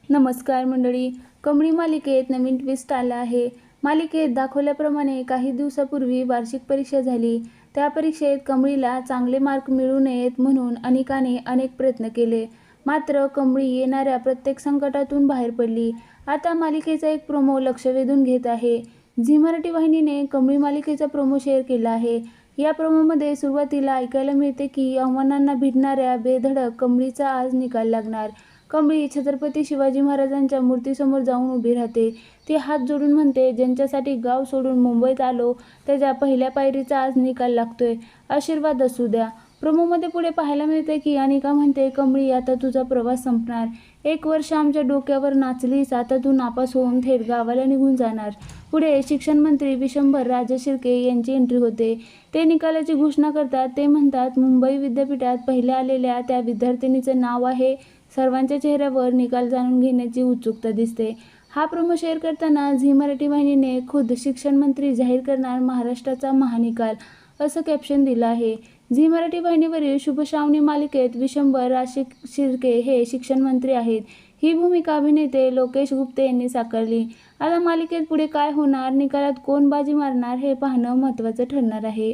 नमस्कार मंडळी. कमळी मालिकेत नवीन ट्विस्ट आला आहे. मालिकेत दाखवल्याप्रमाणे काही दिवसापूर्वी वार्षिक परीक्षा झाली. त्या परीक्षेत कमळीला चांगले मार्क मिळू नयेत म्हणून अनिकाने अनेक प्रयत्न केले. मात्र कमळी येणाऱ्या प्रत्येक संकटातून बाहेर पडली. आता मालिकेचा एक प्रोमो लक्ष वेधून घेत आहे. झी मराठी वाहिनीने कमळी मालिकेचा प्रोमो शेअर केला आहे. या प्रोमोमध्ये सुरुवातीला ऐकायला मिळते की आव्हानांना भिडणाऱ्या बेधडक कमळीचा आज निकाल लागणार. कमळी छत्रपती शिवाजी महाराजांच्या मूर्तीसमोर जाऊन उभी राहते. ती हात जोडून म्हणते, ज्यांच्यासाठी गाव सोडून मुंबईत आलो त्याच्या पहिल्या पायरीचा आज निकाल लागतोय, आशीर्वाद असू द्या. प्रोमोमध्ये पुढे पाहायला मिळते की अनिका म्हणते, कमळी आता तुझा प्रवास संपणार. 1 वर्ष आमच्या डोक्यावर नाचलीस, आता तू नापास होऊन थेट गावाला निघून जाणार. पुढे शिक्षण मंत्री विशंभर राजे शिर्के यांची एंट्री होते. ते निकालाची घोषणा करतात. ते म्हणतात, मुंबई विद्यापीठात पहिल्या आलेल्या त्या विद्यार्थिनीचे नाव आहे. सर्वांच्या चेहऱ्यावर निकाल जाणून घेण्याची उत्सुकता दिसते. हा प्रोमो शेअर करताना झी मराठी वाहिनीने खुद्द शिक्षण मंत्री जाहीर करणार महाराष्ट्राचा महानिकाल असं कॅप्शन दिलं आहे. झी मराठी वाहिनीवरील शुभश्रावणी मालिकेत विशंभर राजे शिर्के हे शिक्षण मंत्री आहेत. ही भूमिका अभिनेते लोकेश गुप्ते यांनी साकारली. आता मालिकेत पुढे काय होणार, निकालात कोण बाजी मारणार हे पाहणं महत्त्वाचं ठरणार आहे.